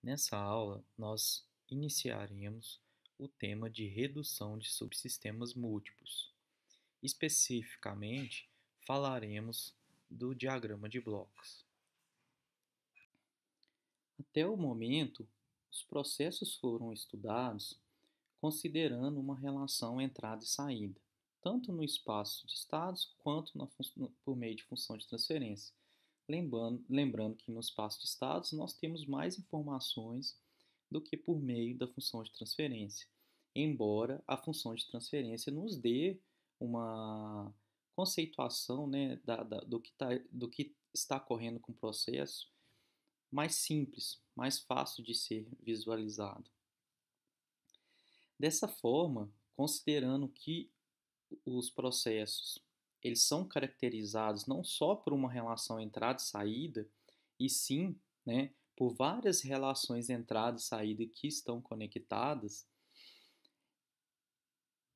Nessa aula, nós iniciaremos o tema de redução de subsistemas múltiplos. Especificamente, falaremos do diagrama de blocos. Até o momento, os processos foram estudados considerando uma relação entrada e saída, tanto no espaço de estados quanto por meio de função de transferência. Lembrando que no espaço de estados nós temos mais informações do que por meio da função de transferência, embora a função de transferência nos dê uma conceituação, né, do que está ocorrendo com o processo mais simples, mais fácil de ser visualizado. Dessa forma, considerando que os processos eles são caracterizados não só por uma relação entrada e saída, e sim, né, por várias relações entrada e saída que estão conectadas,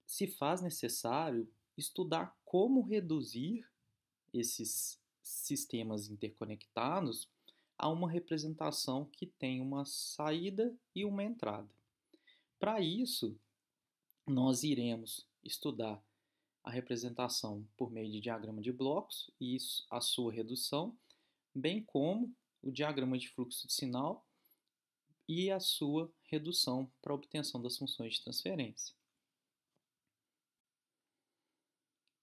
se faz necessário estudar como reduzir esses sistemas interconectados a uma representação que tem uma saída e uma entrada. Para isso, nós iremos estudar a representação por meio de diagrama de blocos e a sua redução, bem como o diagrama de fluxo de sinal e a sua redução para a obtenção das funções de transferência.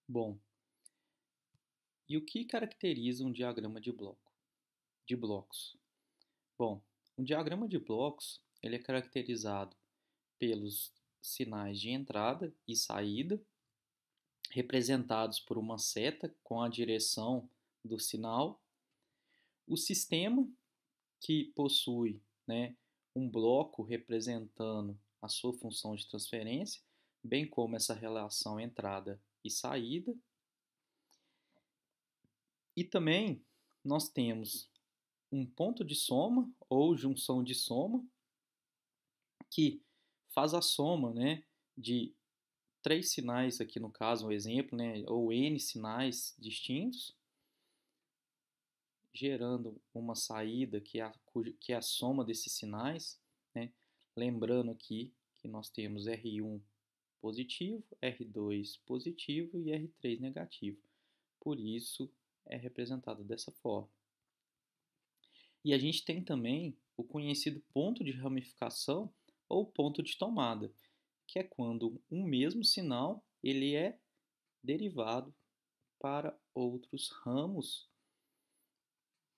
Bom, e o que caracteriza um diagrama de blocos? Bom, um diagrama de blocos ele é caracterizado pelos sinais de entrada e saída, representados por uma seta com a direção do sinal, o sistema que possui, né, um bloco representando a sua função de transferência, bem como essa relação entrada e saída. E também nós temos um ponto de soma ou junção de soma que faz a soma, né, de três sinais, aqui no caso, um exemplo, né, ou n sinais distintos, gerando uma saída que é a soma desses sinais, né? Lembrando aqui que nós temos R1 positivo, R2 positivo e R3 negativo. Por isso é representado dessa forma. E a gente tem também o conhecido ponto de ramificação ou ponto de tomada, que é quando um mesmo sinal ele é derivado para outros ramos,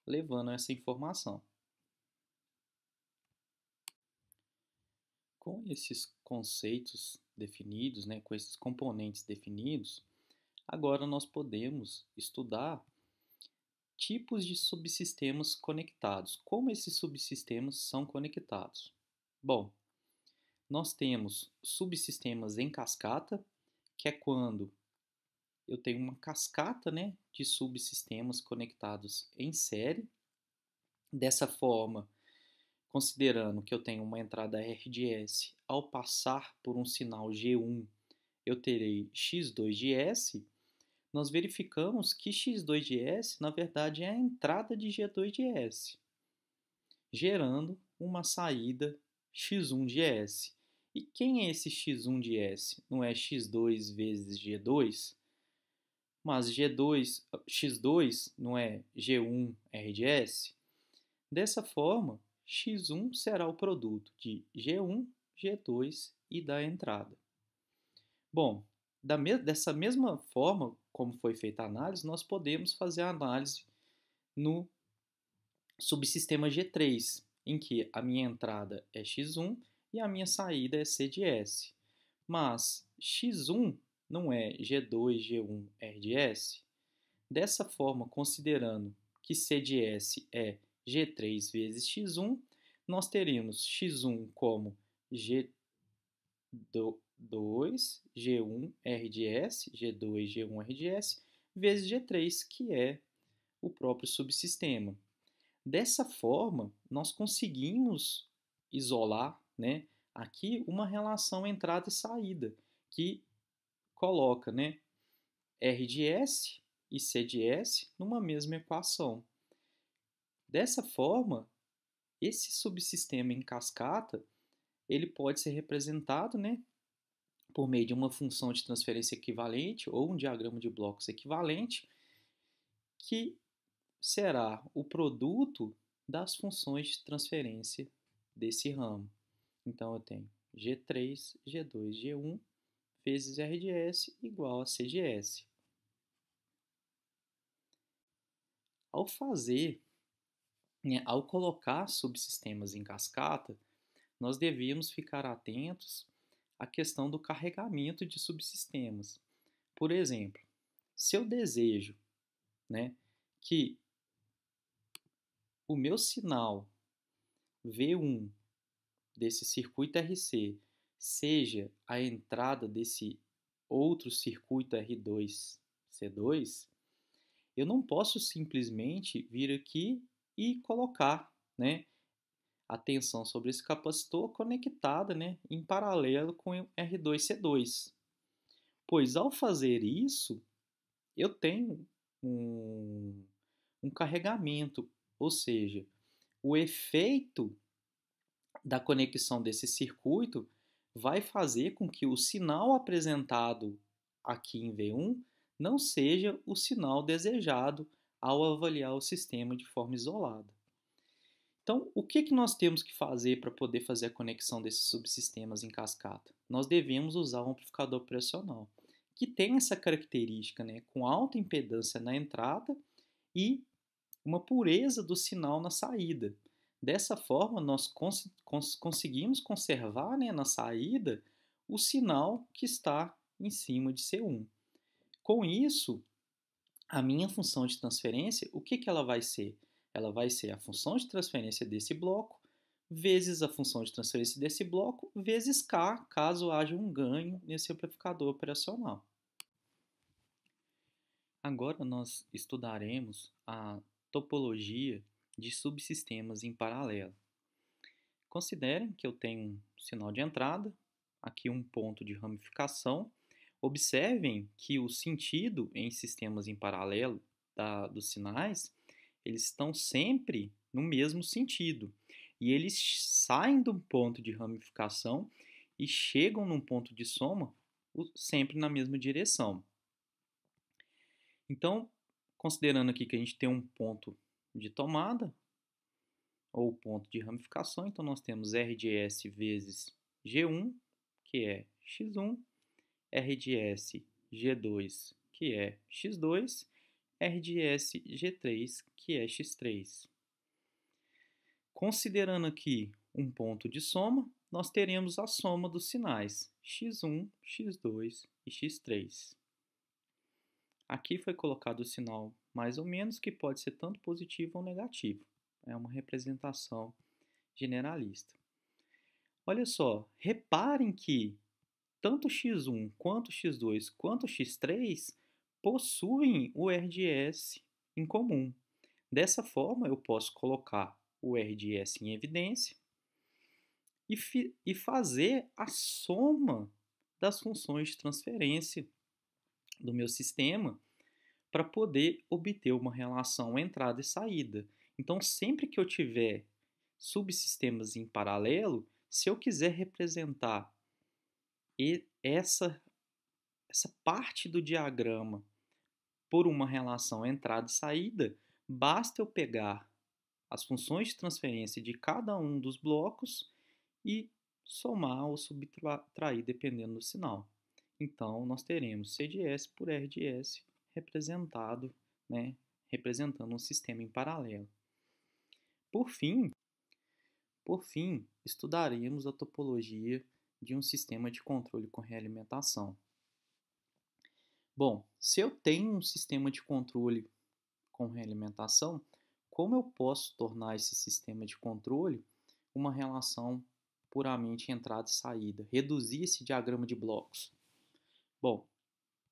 levando essa informação. Com esses conceitos definidos, né, com esses componentes definidos, agora nós podemos estudar tipos de subsistemas conectados. Como esses subsistemas são conectados? Bom, nós temos subsistemas em cascata, que é quando eu tenho uma cascata, né, de subsistemas conectados em série. Dessa forma, considerando que eu tenho uma entrada R de S, ao passar por um sinal G1, eu terei X2 de S, nós verificamos que X2 de S, na verdade, é a entrada de G2 de S, gerando uma saída X1 de S. E quem é esse X1 de S? Não é X2 vezes G2? Mas X2 não é G1 R de S? Dessa forma, X1 será o produto de G1, G2 e da entrada. Bom, dessa mesma forma como foi feita a análise, nós podemos fazer a análise no subsistema G3, em que a minha entrada é X1 e a minha saída é C de S. Mas X1 não é G2, G1, R de S? Dessa forma, considerando que C de S é G3 vezes X1, nós teríamos X1 como G2, G1, R de S, G2, G1, R de S, vezes G3, que é o próprio subsistema. Dessa forma, nós conseguimos isolar, né, aqui uma relação entrada e saída, que coloca, né, R de S e C de S numa mesma equação. Dessa forma, esse subsistema em cascata, ele pode ser representado, né, por meio de uma função de transferência equivalente ou um diagrama de blocos equivalente, que será o produto das funções de transferência desse ramo. Então, eu tenho G3, G2, G1 vezes RDS igual a CGS. Ao fazer, né, ao colocar subsistemas em cascata, nós devemos ficar atentos à questão do carregamento de subsistemas. Por exemplo, se eu desejo, né, que o meu sinal V1 desse circuito RC seja a entrada desse outro circuito R2C2, eu não posso simplesmente vir aqui e colocar, né, a tensão sobre esse capacitor conectada, né, em paralelo com o R2C2. Pois ao fazer isso, eu tenho um carregamento, ou seja, o efeito da conexão desse circuito vai fazer com que o sinal apresentado aqui em V1 não seja o sinal desejado ao avaliar o sistema de forma isolada. Então, o que nós temos que fazer para poder fazer a conexão desses subsistemas em cascata? Nós devemos usar um amplificador operacional, que tem essa característica, né, com alta impedância na entrada e uma pureza do sinal na saída. Dessa forma, nós conseguimos conservar, né, na saída o sinal que está em cima de C1. Com isso, a minha função de transferência, o que ela vai ser? Ela vai ser a função de transferência desse bloco vezes a função de transferência desse bloco vezes K, caso haja um ganho nesse amplificador operacional. Agora nós estudaremos a topologia de subsistemas em paralelo. Considerem que eu tenho um sinal de entrada, aqui um ponto de ramificação. Observem que o sentido em sistemas em paralelo dos sinais, eles estão sempre no mesmo sentido. E eles saem do ponto de ramificação e chegam num ponto de soma sempre na mesma direção. Então, considerando aqui que a gente tem um ponto de tomada, ou ponto de ramificação, então nós temos RDS vezes G1, que é X1, RDS G2, que é X2, RDS G3, que é X3. Considerando aqui um ponto de soma, nós teremos a soma dos sinais X1, X2 e X3. Aqui foi colocado o sinal mais ou menos, que pode ser tanto positivo ou negativo. É uma representação generalista. Olha só, reparem que tanto x1 quanto x2 quanto x3 possuem o RDS em comum. Dessa forma, eu posso colocar o RDS em evidência e fazer a soma das funções de transferência do meu sistema para poder obter uma relação entrada e saída. Então, sempre que eu tiver subsistemas em paralelo, se eu quiser representar essa parte do diagrama por uma relação entrada e saída, basta eu pegar as funções de transferência de cada um dos blocos e somar ou subtrair dependendo do sinal. Então, nós teremos CDS por RDS representado, né, representando um sistema em paralelo. Por fim, estudaremos a topologia de um sistema de controle com realimentação. Bom, se eu tenho um sistema de controle com realimentação, como eu posso tornar esse sistema de controle uma relação puramente entrada e saída, reduzir esse diagrama de blocos? Bom,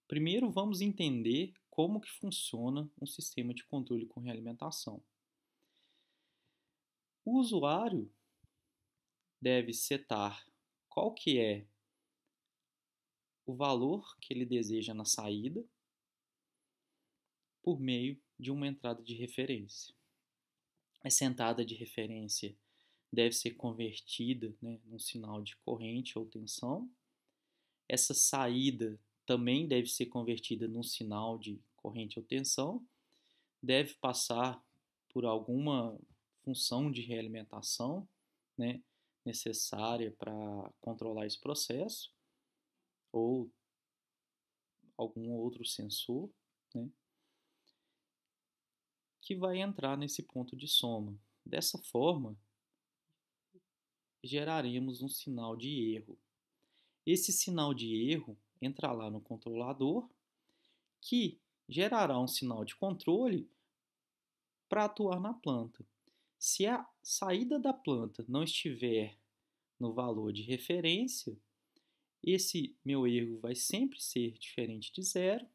primeiro vamos entender como que funciona um sistema de controle com realimentação. O usuário deve setar qual que é o valor que ele deseja na saída por meio de uma entrada de referência. Essa entrada de referência deve ser convertida, né, num sinal de corrente ou tensão. Essa saída também deve ser convertida num sinal de corrente ou tensão. Deve passar por alguma função de realimentação, né, necessária para controlar esse processo, ou algum outro sensor, né, que vai entrar nesse ponto de soma. Dessa forma, geraremos um sinal de erro. Esse sinal de erro entra lá no controlador, que gerará um sinal de controle para atuar na planta. Se a saída da planta não estiver no valor de referência, esse meu erro vai sempre ser diferente de zero,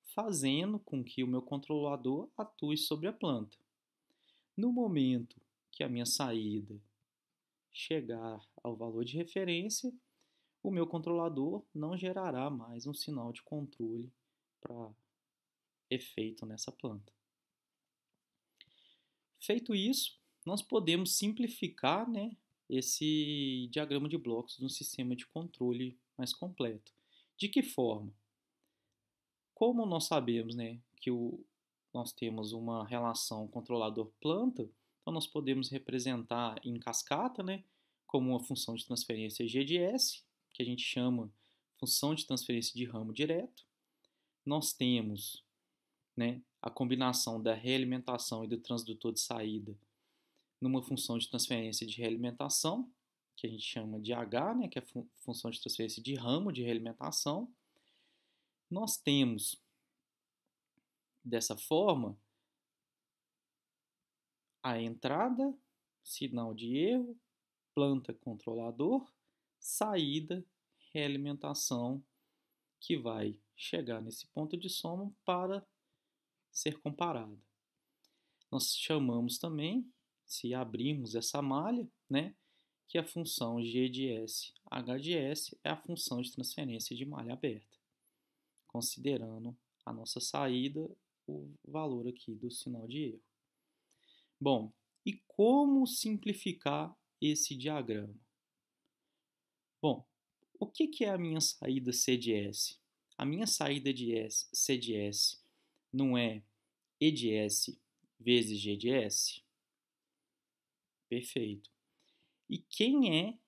fazendo com que o meu controlador atue sobre a planta. No momento que a minha saída chegar ao valor de referência, o meu controlador não gerará mais um sinal de controle para efeito nessa planta. Feito isso, nós podemos simplificar, né, esse diagrama de blocos de um sistema de controle mais completo. De que forma? Como nós sabemos, né, que nós temos uma relação controlador-planta, então nós podemos representar em cascata, né, como uma função de transferência G de S, que a gente chama função de transferência de ramo direto. Nós temos, né, a combinação da realimentação e do transdutor de saída numa função de transferência de realimentação, que a gente chama de H, né, que é a função de transferência de ramo de realimentação. Nós temos, dessa forma, a entrada, sinal de erro, planta controlador, saída, realimentação, que vai chegar nesse ponto de soma para ser comparada. Nós chamamos também, se abrirmos essa malha, né, que a função G de S, H de S é a função de transferência de malha aberta, considerando a nossa saída, o valor aqui do sinal de erro. Bom, e como simplificar esse diagrama? Bom, o que é a minha saída C de S? A minha saída de S, C de S não é E de S vezes G de S? Perfeito. E quem é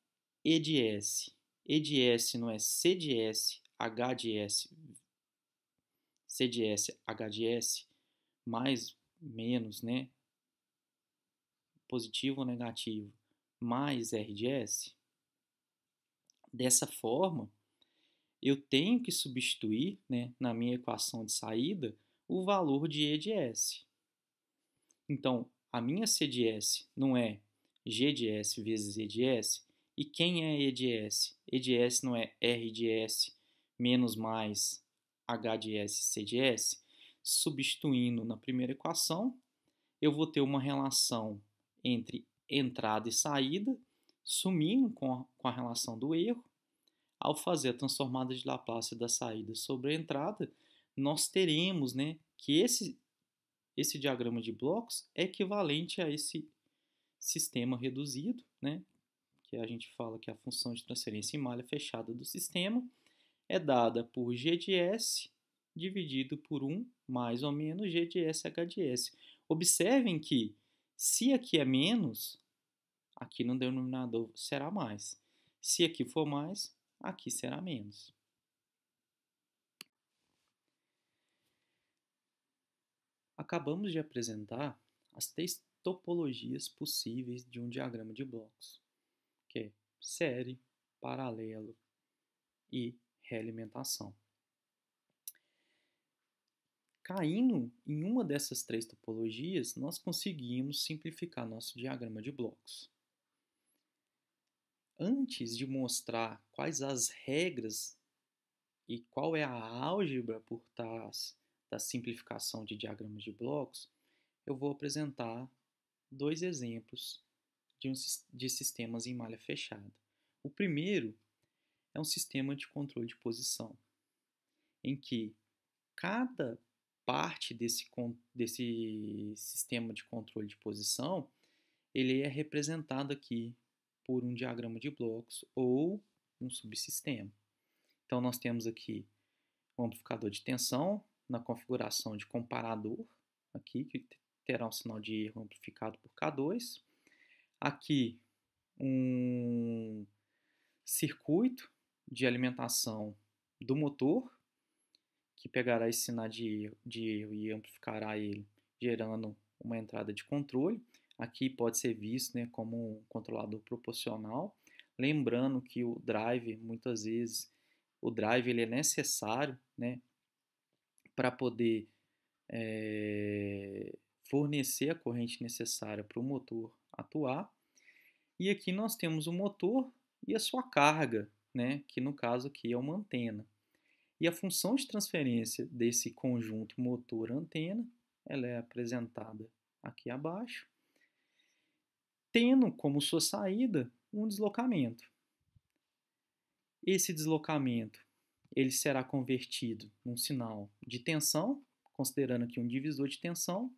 E de S? E de S não é C de S, H de S, C de S, H de S, mais, menos, né? Positivo ou negativo, mais R de S? Dessa forma, eu tenho que substituir, né, na minha equação de saída o valor de E de S. Então, a minha C de S não é G de S vezes E de S. E quem é E de S? E de S não é R de S menos mais H de S, C de S? Substituindo na primeira equação, eu vou ter uma relação entre entrada e saída, sumindo com a relação do erro. Ao fazer a transformada de Laplace da saída sobre a entrada, nós teremos, né, que esse diagrama de blocos é equivalente a esse sistema reduzido, né, que a gente fala que a função de transferência em malha fechada do sistema é dada por G de S dividido por 1 mais ou menos G de S H de S. Observem que se aqui é menos, aqui no denominador será mais. Se aqui for mais, aqui será menos. Acabamos de apresentar as três topologias possíveis de um diagrama de blocos, que é série, paralelo e realimentação. Caindo em uma dessas três topologias, nós conseguimos simplificar nosso diagrama de blocos. Antes de mostrar quais as regras e qual é a álgebra por trás da simplificação de diagramas de blocos, eu vou apresentar dois exemplos de sistemas em malha fechada. O primeiro é um sistema de controle de posição, em que cada parte desse sistema de controle de posição ele é representado aqui por um diagrama de blocos ou um subsistema. Então, nós temos aqui um amplificador de tensão na configuração de comparador, aqui, que terá um sinal de erro amplificado por K2. Aqui, um circuito de alimentação do motor, que pegará esse sinal de erro e amplificará ele, gerando uma entrada de controle. Aqui pode ser visto, né, como um controlador proporcional. Lembrando que o drive, muitas vezes, o drive ele é necessário, né, para poder fornecer a corrente necessária para o motor atuar. E aqui nós temos o motor e a sua carga, né, que no caso aqui é uma antena. E a função de transferência desse conjunto motor-antena, ela é apresentada aqui abaixo, tendo como sua saída um deslocamento. Esse deslocamento ele será convertido num sinal de tensão, considerando aqui um divisor de tensão.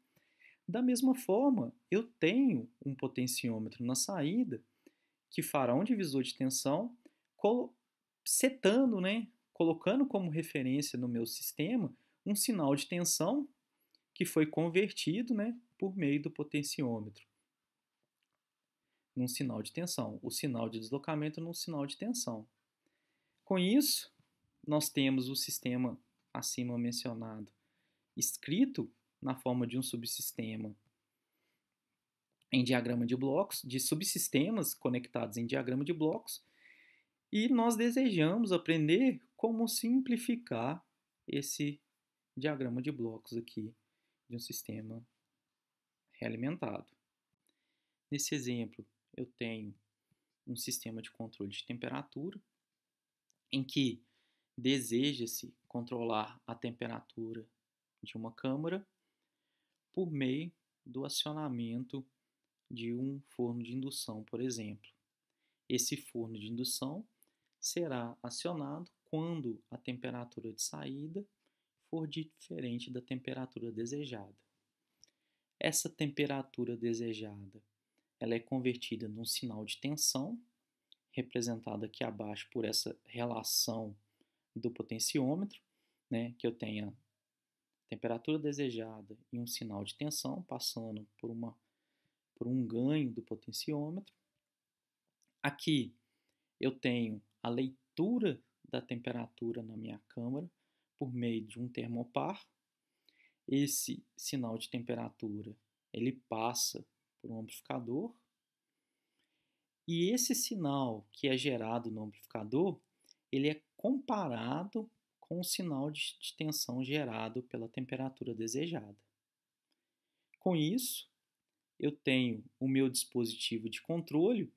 Da mesma forma, eu tenho um potenciômetro na saída que fará um divisor de tensão, setando, né, colocando como referência no meu sistema um sinal de tensão que foi convertido, né, por meio do potenciômetro num sinal de tensão, o sinal de deslocamento num sinal de tensão. Com isso, nós temos o sistema acima mencionado escrito na forma de um subsistema em diagrama de blocos, de subsistemas conectados em diagrama de blocos, e nós desejamos aprender como simplificar esse diagrama de blocos aqui de um sistema realimentado. Nesse exemplo, eu tenho um sistema de controle de temperatura em que deseja-se controlar a temperatura de uma câmara por meio do acionamento de um forno de indução, por exemplo. Esse forno de indução será acionado quando a temperatura de saída for diferente da temperatura desejada. Essa temperatura desejada ela é convertida num sinal de tensão, representada aqui abaixo por essa relação do potenciômetro, né, que eu tenho a temperatura desejada e um sinal de tensão passando por um ganho do potenciômetro. Aqui eu tenho a leitura da temperatura na minha câmara por meio de um termopar. Esse sinal de temperatura ele passa por um amplificador e esse sinal que é gerado no amplificador ele é comparado com o sinal de tensão gerado pela temperatura desejada. Com isso, eu tenho o meu dispositivo de controle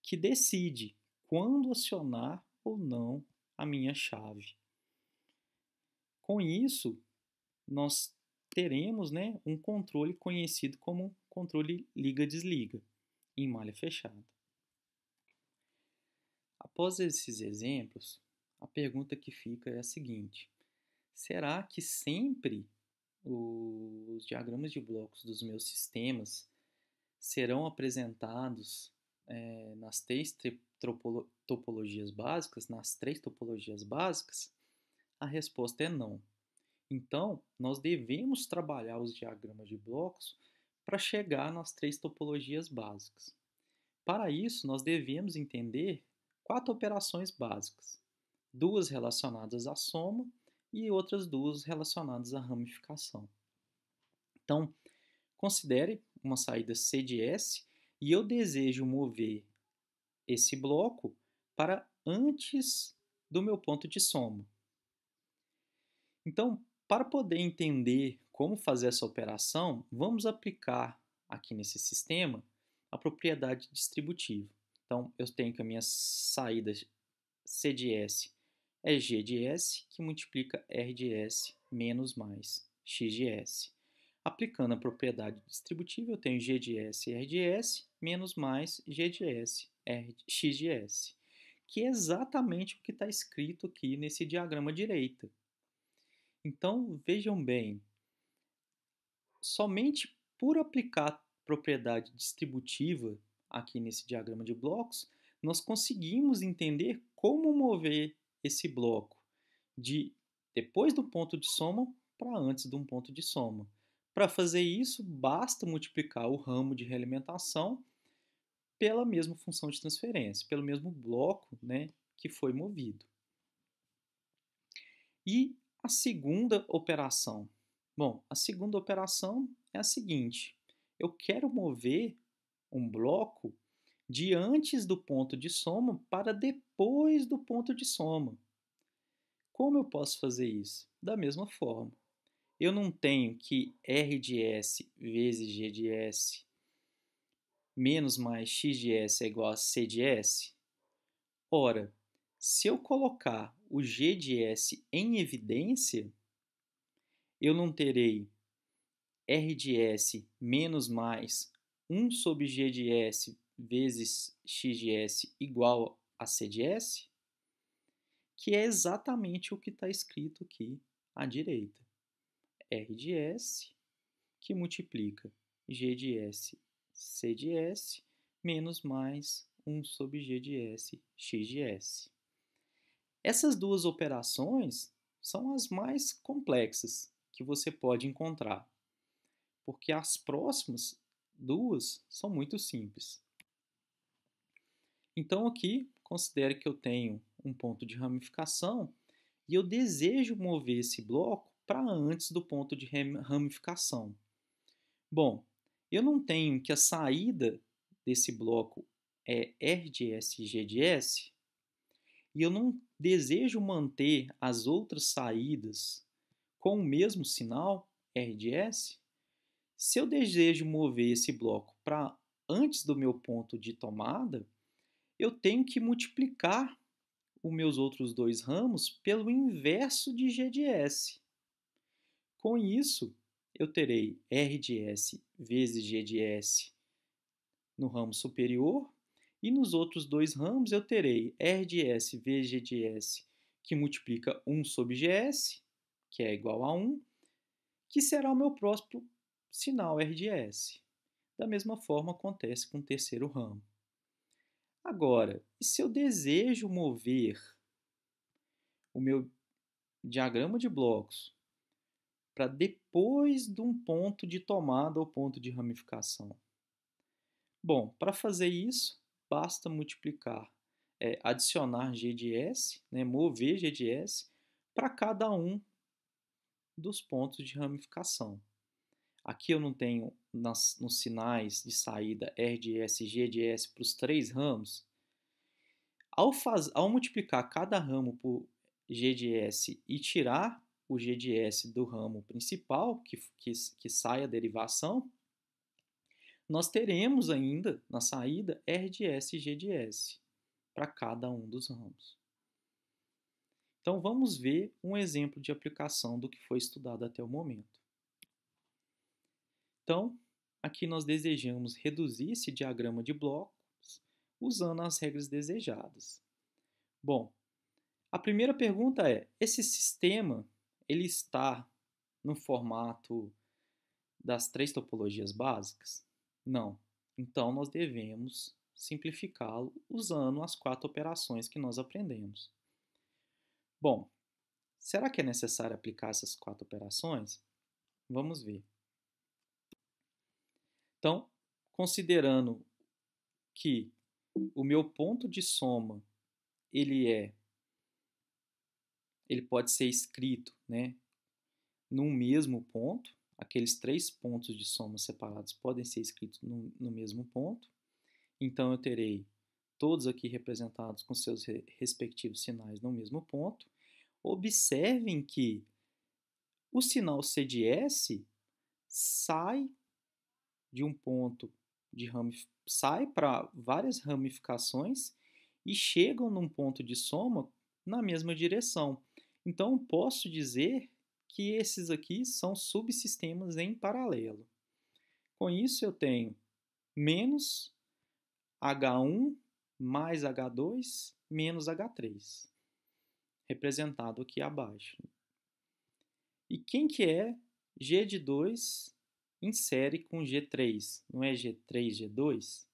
que decide quando acionar ou não a minha chave. Com isso, nós teremos, né, um controle conhecido como controle liga-desliga em malha fechada. Após esses exemplos, a pergunta que fica é a seguinte: será que sempre os diagramas de blocos dos meus sistemas serão apresentados nas três topologias básicas, nas três topologias básicas? A resposta é não. Então, nós devemos trabalhar os diagramas de blocos para chegar nas três topologias básicas. Para isso, nós devemos entender 4 operações básicas, 2 relacionadas à soma e outras 2 relacionadas à ramificação. Então, considere uma saída C de S e eu desejo mover esse bloco para antes do meu ponto de soma. Então, para poder entender como fazer essa operação, vamos aplicar aqui nesse sistema a propriedade distributiva. Então, eu tenho que a minha saída C de S é G de S, que multiplica R de S menos mais X de S. Aplicando a propriedade distributiva, eu tenho G de S R de S menos mais G de S X de S, que é exatamente o que está escrito aqui nesse diagrama à direita. Então, vejam bem, somente por aplicar propriedade distributiva aqui nesse diagrama de blocos, nós conseguimos entender como mover esse bloco de depois do ponto de soma para antes de um ponto de soma. Para fazer isso, basta multiplicar o ramo de realimentação pela mesma função de transferência, pelo mesmo bloco, né, que foi movido. E a segunda operação? Bom, a segunda operação é a seguinte: eu quero mover um bloco de antes do ponto de soma para depois do ponto de soma. Como eu posso fazer isso? Da mesma forma. Eu não tenho que R de S vezes G de S menos mais X de S é igual a C de S? Ora, se eu colocar o G de S em evidência, eu não terei R de S menos mais 1 sobre G de S vezes X de S igual a C de S? Que é exatamente o que está escrito aqui à direita. R de S que multiplica G de S, C de S, menos mais 1 sobre G de S, X de S. Essas duas operações são as mais complexas que você pode encontrar, porque as próximas duas são muito simples. Então aqui, considere que eu tenho um ponto de ramificação e eu desejo mover esse bloco para antes do ponto de ramificação. Bom, eu não tenho que a saída desse bloco é R de S e G de S, e eu não desejo manter as outras saídas com o mesmo sinal, R de S. Se eu desejo mover esse bloco para antes do meu ponto de tomada, eu tenho que multiplicar os meus outros dois ramos pelo inverso de G de S. Com isso, eu terei R de S vezes G de S no ramo superior, e nos outros dois ramos eu terei R de S vezes G de S, que multiplica 1 sobre GS, que é igual a 1, que será o meu próximo sinal R de S. Da mesma forma acontece com o terceiro ramo. Agora, e se eu desejo mover o meu diagrama de blocos para depois de um ponto de tomada ou ponto de ramificação? Bom, para fazer isso, basta multiplicar, adicionar G de S, né, mover G de S para cada um dos pontos de ramificação. Aqui eu não tenho nos sinais de saída R de S e G de S para os três ramos. Ao multiplicar cada ramo por G de S e tirar o G de S do ramo principal, que sai a derivação, nós teremos ainda na saída R de S e G de S para cada um dos ramos. Então vamos ver um exemplo de aplicação do que foi estudado até o momento. Então, aqui nós desejamos reduzir esse diagrama de blocos usando as regras desejadas. Bom, a primeira pergunta é: esse sistema ele está no formato das três topologias básicas? Não. Então, nós devemos simplificá-lo usando as 4 operações que nós aprendemos. Bom, será que é necessário aplicar essas 4 operações? Vamos ver. Então, considerando que o meu ponto de soma ele pode ser escrito, né, num mesmo ponto. Aqueles 3 pontos de soma separados podem ser escritos no mesmo ponto. Então, eu terei todos aqui representados com seus respectivos sinais no mesmo ponto. Observem que o sinal C de S sai de um ponto sai para várias ramificações e chegam num ponto de soma na mesma direção. Então, posso dizer que esses aqui são subsistemas em paralelo. Com isso, eu tenho menos H1 mais H2 menos H3, representado aqui abaixo. E quem que é G de 2 insere com G3, não é G3, G2?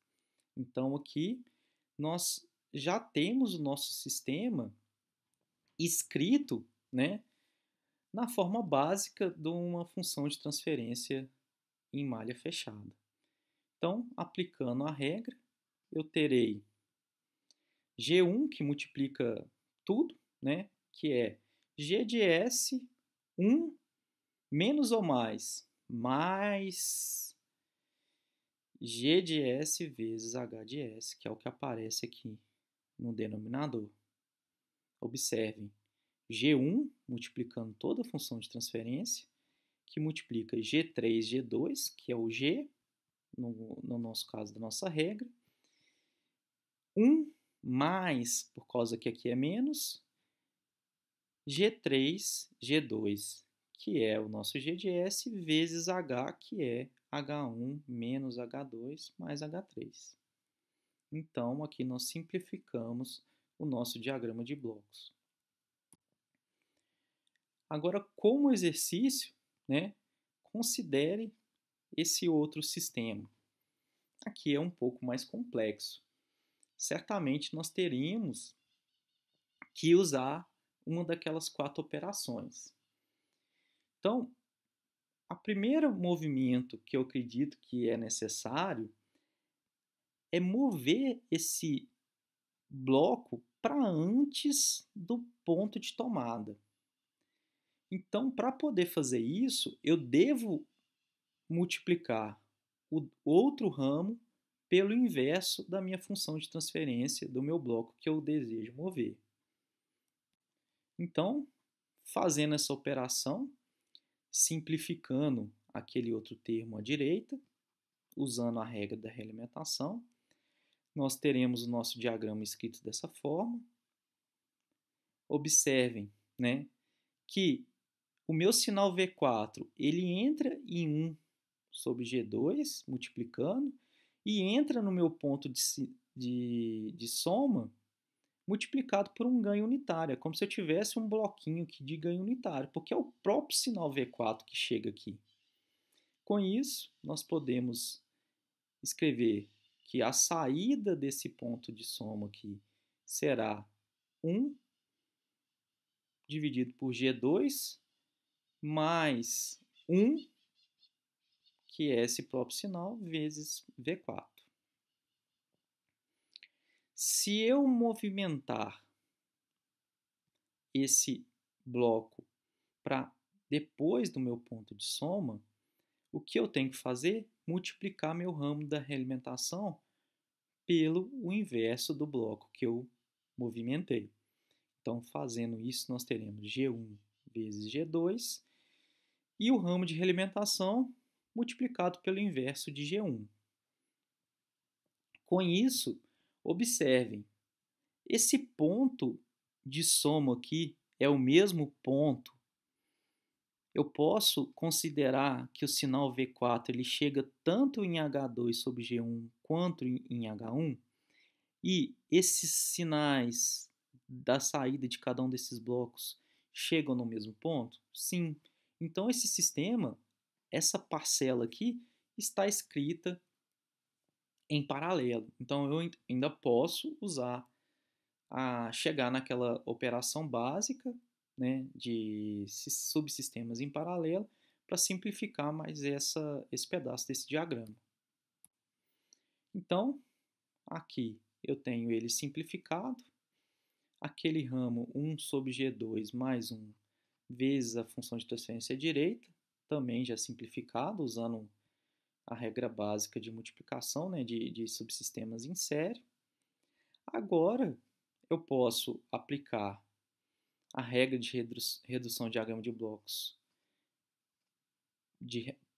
Então aqui nós já temos o nosso sistema escrito, né, na forma básica de uma função de transferência em malha fechada. Então, aplicando a regra, eu terei G1, que multiplica tudo, né, que é G de S1 menos ou mais G de S vezes H de S, que é o que aparece aqui no denominador. Observem, G1 multiplicando toda a função de transferência, que multiplica G3, G2, que é o G, no nosso caso da nossa regra, 1 mais, por causa que aqui é menos, G3, G2, que é o nosso G de S, vezes H, que é H1 menos H2 mais H3. Então, aqui nós simplificamos o nosso diagrama de blocos. Agora, como exercício, né, considere esse outro sistema. Aqui é um pouco mais complexo. Certamente nós teríamos que usar uma daquelas 4 operações. Então, o primeiro movimento que eu acredito que é necessário é mover esse bloco para antes do ponto de tomada. Então, para poder fazer isso, eu devo multiplicar o outro ramo pelo inverso da minha função de transferência do meu bloco que eu desejo mover. Então, fazendo essa operação, simplificando aquele outro termo à direita, usando a regra da realimentação, nós teremos o nosso diagrama escrito dessa forma. Observem, né, que o meu sinal V4 ele entra em 1 sobre G2, multiplicando, e entra no meu ponto de soma multiplicado por um ganho unitário. É como se eu tivesse um bloquinho aqui de ganho unitário, porque é o próprio sinal V4 que chega aqui. Com isso, nós podemos escrever que a saída desse ponto de soma aqui será 1 dividido por G2 mais 1, que é esse próprio sinal, vezes V4. Se eu movimentar esse bloco para depois do meu ponto de soma, o que eu tenho que fazer? Multiplicar meu ramo da realimentação pelo o inverso do bloco que eu movimentei. Então, fazendo isso, nós teremos G1 vezes G2 e o ramo de realimentação multiplicado pelo inverso de G1. Com isso, observem, esse ponto de soma aqui é o mesmo ponto. Eu posso considerar que o sinal V4 ele chega tanto em H2 sobre G1 quanto em H1, e esses sinais da saída de cada um desses blocos chegam no mesmo ponto? Sim. Então esse sistema, essa parcela aqui, está escrita em paralelo. Então eu ainda posso usar chegar naquela operação básica, né, de subsistemas em paralelo para simplificar mais esse pedaço desse diagrama. Então, aqui eu tenho ele simplificado, aquele ramo 1 sobre G2 mais 1 vezes a função de transferência direita, também já simplificado, usando a regra básica de multiplicação, né, de subsistemas em série. Agora, eu posso aplicar a regra de redução de diagrama de blocos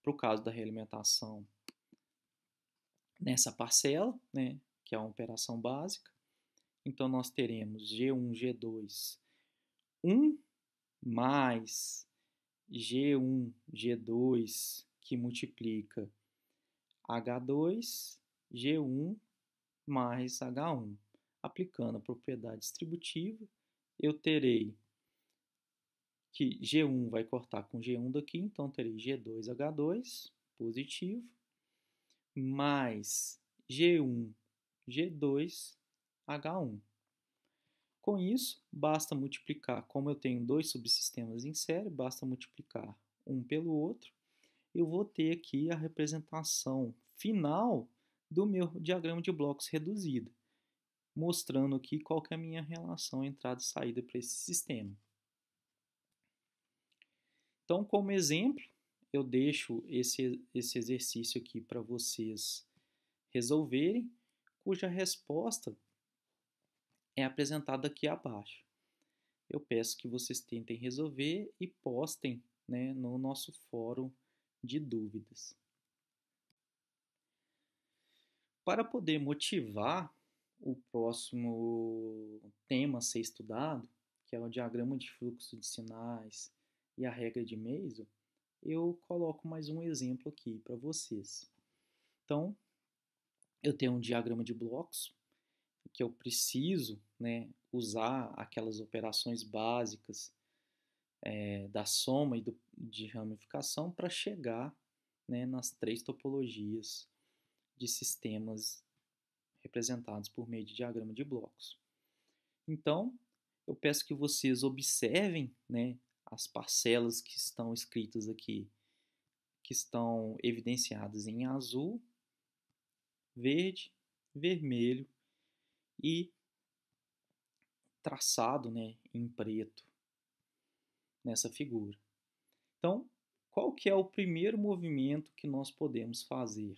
para o caso da realimentação nessa parcela, né, que é uma operação básica. Então, nós teremos G1, G2, 1 mais G1, G2, que multiplica H2, G1 mais H1. Aplicando a propriedade distributiva, eu terei que G1 vai cortar com G1 daqui, então terei G2H2 positivo, mais G1, G2, H1. Com isso, basta multiplicar, como eu tenho dois subsistemas em série, basta multiplicar um pelo outro, eu vou ter aqui a representação final do meu diagrama de blocos reduzido, mostrando aqui qual que é a minha relação entrada e saída para esse sistema. Então, como exemplo, eu deixo esse exercício aqui para vocês resolverem, cuja resposta é apresentada aqui abaixo. Eu peço que vocês tentem resolver e postem, né, no nosso fórum de dúvidas. Para poder motivar o próximo tema a ser estudado, que é o diagrama de fluxo de sinais e a regra de Mason, eu coloco mais um exemplo aqui para vocês. Então, eu tenho um diagrama de blocos que eu preciso, né, usar aquelas operações básicas da soma e de ramificação para chegar, né, nas três topologias de sistemas representados por meio de diagrama de blocos. Então, eu peço que vocês observem, né, as parcelas que estão escritas aqui, que estão evidenciadas em azul, verde, vermelho e traçado, né, em preto nessa figura. Então, qual que é o primeiro movimento que nós podemos fazer?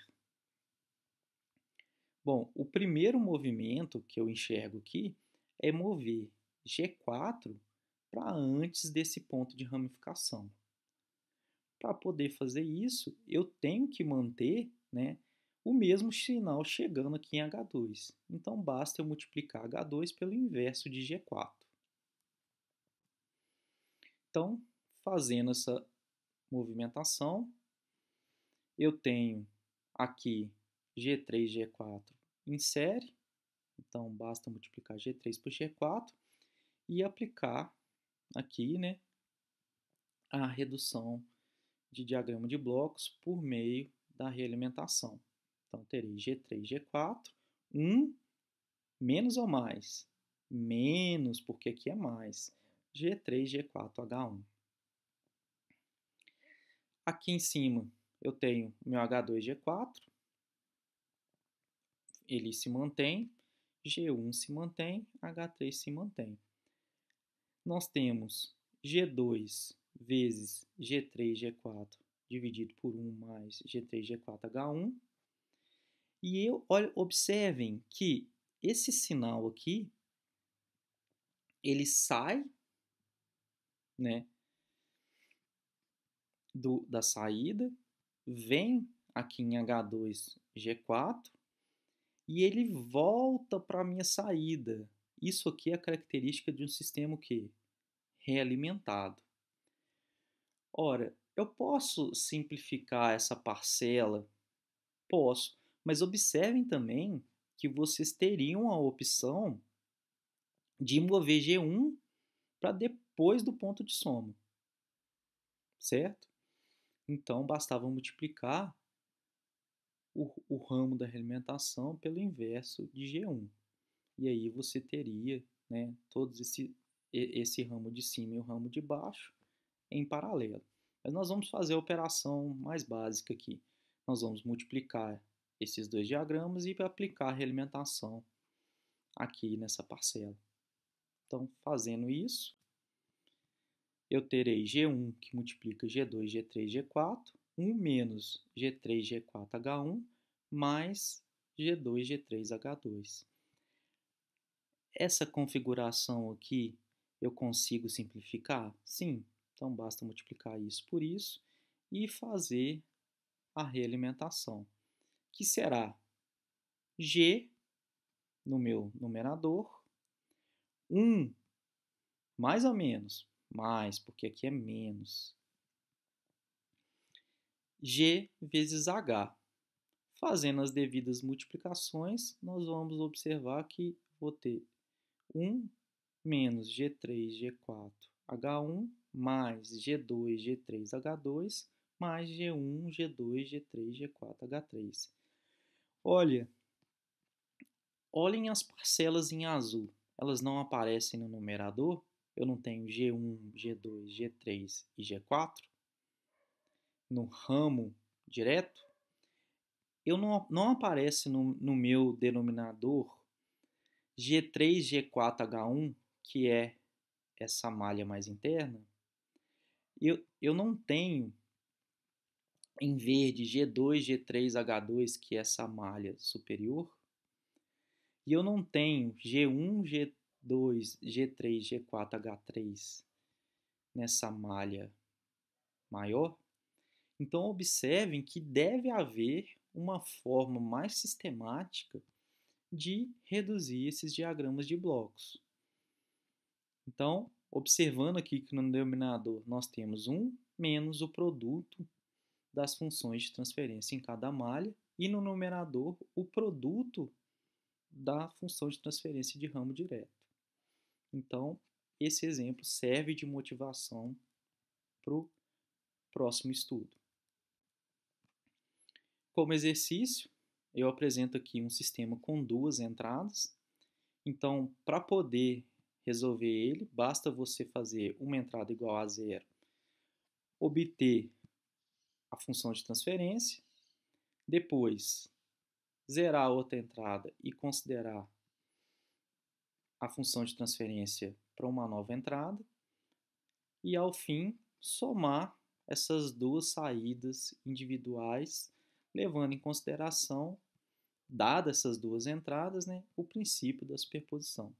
Bom, o primeiro movimento que eu enxergo aqui é mover G4 para antes desse ponto de ramificação. Para poder fazer isso, eu tenho que manter, né, o mesmo sinal chegando aqui em H2. Então, basta eu multiplicar H2 pelo inverso de G4. Então, fazendo essa movimentação, eu tenho aqui G3, G4 em série. Então, basta multiplicar G3 por G4 e aplicar aqui, né, a redução de diagrama de blocos por meio da realimentação. Então, terei G3, G4, 1 menos ou mais? Menos, porque aqui é mais. G3, G4, H1. Aqui em cima eu tenho meu H2, G4. Ele se mantém. G1 se mantém. H3 se mantém. Nós temos G2 vezes G3, G4 dividido por 1 mais G3, G4, H1. E observem que esse sinal aqui, ele sai, né, da saída, vem aqui em H2, G4, e ele volta para a minha saída. Isso aqui é a característica de um sistema o quê? Realimentado. Ora, eu posso simplificar essa parcela? Posso, mas observem também que vocês teriam a opção de mover G1 para depois do ponto de soma, certo? Então, bastava multiplicar o ramo da realimentação pelo inverso de G1. E aí você teria, né, todos esse ramo de cima e o ramo de baixo em paralelo. Mas nós vamos fazer a operação mais básica aqui. Nós vamos multiplicar esses dois diagramas e aplicar a realimentação aqui nessa parcela. Então, fazendo isso, eu terei G1 que multiplica G2, G3, G4, 1 menos G3, G4, H1, mais G2, G3, H2. Essa configuração aqui eu consigo simplificar? Sim. Então, basta multiplicar isso por isso e fazer a realimentação, que será G no meu numerador, 1 mais ou menos, mais, porque aqui é menos, G vezes H. Fazendo as devidas multiplicações, nós vamos observar que vou ter 1 menos G3, G4, H1, mais G2, G3, H2, mais G1, G2, G3, G4, H3. Olha, olhem as parcelas em azul. Elas não aparecem no numerador? Eu não tenho G1, G2, G3 e G4 no ramo direto? Não aparece no meu denominador G3, G4, H1, que é essa malha mais interna? Eu não tenho em verde G2, G3, H2, que é essa malha superior? E eu não tenho G1, G2, G3, G4, H3 nessa malha maior? Então, observem que deve haver uma forma mais sistemática de reduzir esses diagramas de blocos. Então, observando aqui que no denominador nós temos 1 menos o produto das funções de transferência em cada malha e no numerador o produto da função de transferência de ramo direto. Então, esse exemplo serve de motivação para o próximo estudo. Como exercício, eu apresento aqui um sistema com duas entradas. Então, para poder resolver ele, basta você fazer uma entrada igual a zero, obter a função de transferência, depois zerar a outra entrada e considerar a função de transferência para uma nova entrada, e ao fim somar essas duas saídas individuais, levando em consideração, dadas essas duas entradas, né, o princípio da superposição.